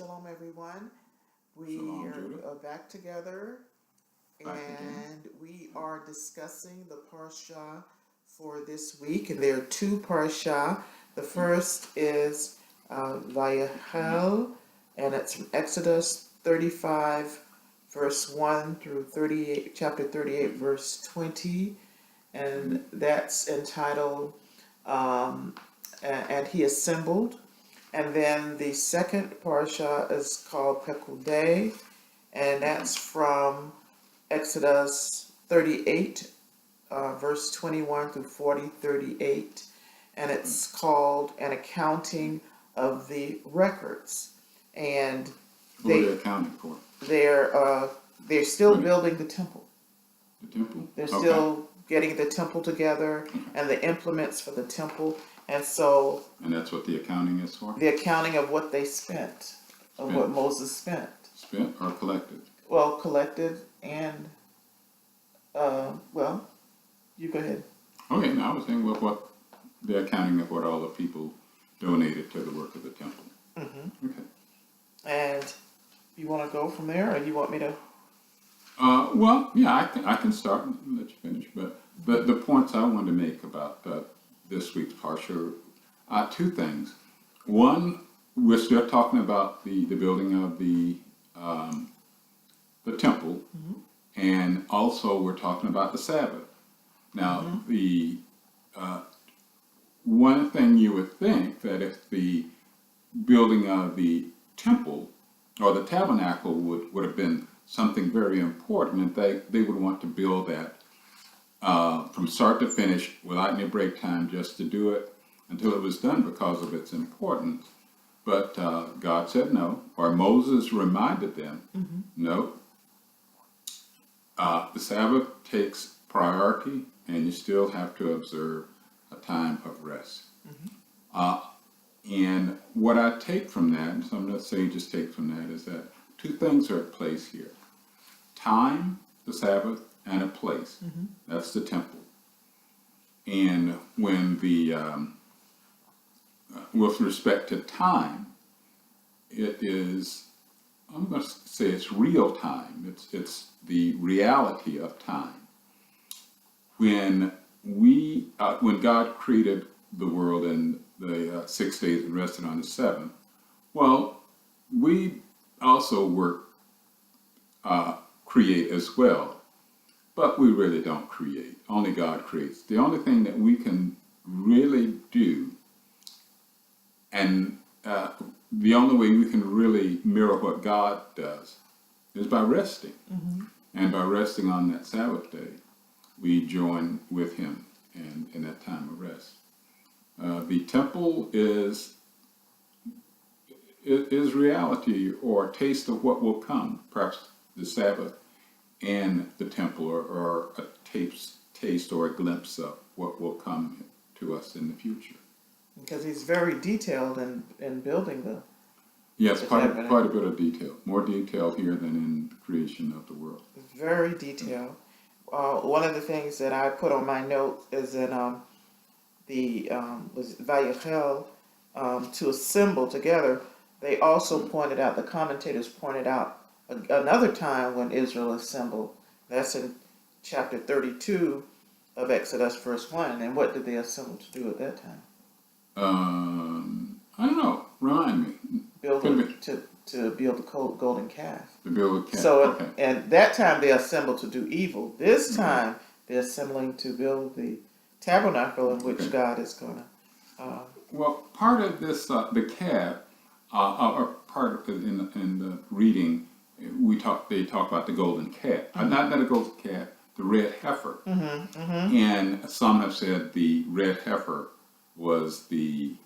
Shalom, everyone. We Shalom, are back together, and we are discussing the parashah for this week. And there are two parashah. The first is Vayakhel, and it's from Exodus 35, verse 1 through 38, chapter 38, verse 20, and that's entitled and he assembled. And then the second parashah is called Pekudei, and that's from Exodus 38, verse 21 through 38, and it's called an accounting of the records. And what are they accounting for? They're still building the temple. The temple? They're still getting the temple together and the implements for the temple. And so... And that's what the accounting is for? The accounting of what they spent, of what Moses spent. Spent or collected? Well, collected and, well, you go ahead. Okay, now I was saying what the accounting of what all the people donated to the work of the temple. Mm-hmm. Okay. And you want to go from there, or you want me to? Well, yeah, I can start and let you finish. But the points I wanted to make about this week's parashah, two things. One, we're still talking about the building of the temple, and also we're talking about the Sabbath. Now, the one thing you would think that if the building of the temple or the tabernacle would have been something very important, and they would want to build that from start to finish without any break time, just to do it until it was done because of its importance. But God said no, or Moses reminded them, no, the Sabbath takes priority, and you still have to observe a time of rest. And what I take from that, and some of the sages take from that, is that two things are at place here. Time, the Sabbath, and a place. That's the temple. And when with respect to time, it is, I'm going to say it's real time. It's the reality of time. When God created the world in the 6 days and rested on the seventh, well, we also create as well. But we really don't create. Only God creates. The only thing that we can really do, and the only way we can really mirror what God does, is by resting. And by resting on that Sabbath day, we join with Him in that time of rest. The temple is reality, or a taste of what will come. Perhaps the Sabbath and the temple, or a taste or a glimpse of what will come to us in the future. Because he's very detailed in building the... Yes, quite a bit of detail. More detail here than in the creation of the world. Very detailed. One of the things that I put on my note is that was Vayakhel, to assemble together. They also pointed out, the commentators pointed out, another time when Israel assembled. That's in chapter 32 of Exodus, verse 1. And what did they assemble to do at that time? I don't know. Remind me. To build the golden calf. To build a calf. So, and that time they assembled to do evil. This time they're assembling to build the tabernacle in which God is going to... Well, part of this, the calf, or part of in the reading, they talk about the golden calf. Not a golden calf, the red heifer. And some have said the red heifer was the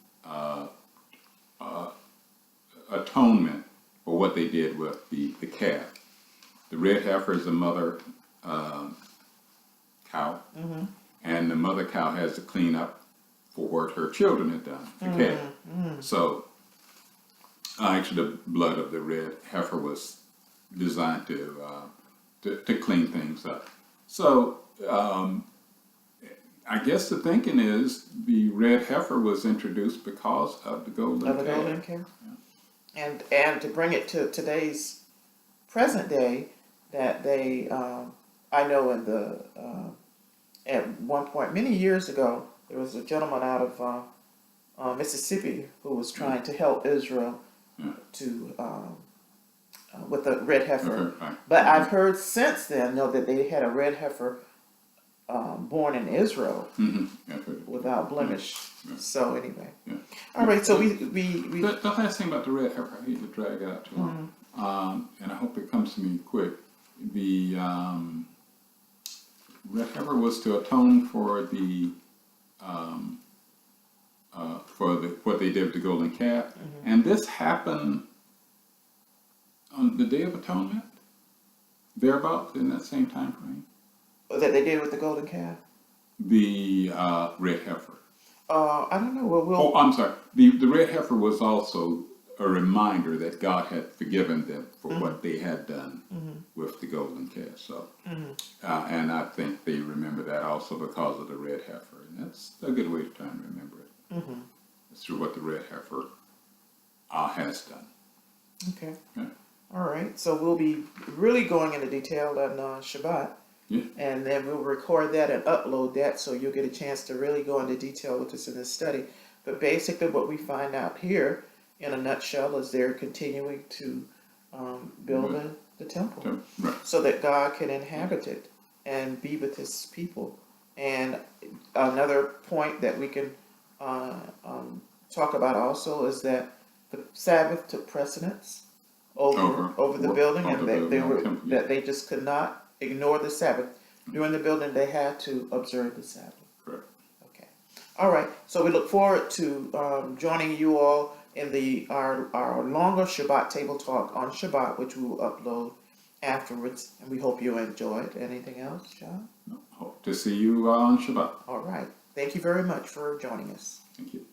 atonement for what they did with the calf. The red heifer is the mother cow, and the mother cow has to clean up for what her children had done, the calf. So actually the blood of the red heifer was designed to clean things up. So I guess the thinking is the red heifer was introduced because of the golden calf. Golden calf? And to bring it to today's present day, that they, I know in the, at one point, many years ago, there was a gentleman out of Mississippi who was trying to help Israel to with a red heifer. Right. But I've heard since then, know that they had a red heifer born in Israel without blemish. Yeah. So anyway, Yeah. all right. So we The last thing about the red heifer, I hate to drag it out too long, and I hope it comes to me quick. The red heifer was to atone for the what they did with the golden calf, and this happened on the Day of Atonement, thereabouts in that same time frame. that they did with the golden calf. The red heifer. I don't know. Well, Oh, I'm sorry. The red heifer was also a reminder that God had forgiven them for what they had done with the golden calf. So, and I think they remember that also because of the red heifer, and that's a good way to try and remember it. It's through what the red heifer has done. okay. Yeah. All right. So we'll be really going into detail on Shabbat. Yeah. And then we'll record that and upload that so you'll get a chance to really go into detail with us in this study. But basically what we find out here in a nutshell is they're continuing to build the temple so that God can inhabit it and be with his people. And another point that we can talk about also is that the Sabbath took precedence over the building, and that they just could not ignore the Sabbath. During the building, they had to observe the Sabbath. Correct. Okay. All right. So we look forward to joining you all in our longer Shabbat table talk on Shabbat, which we will upload afterwards. And we hope you enjoyed. Anything else, John? Hope to see you on Shabbat. All right. Thank you very much for joining us. Thank you.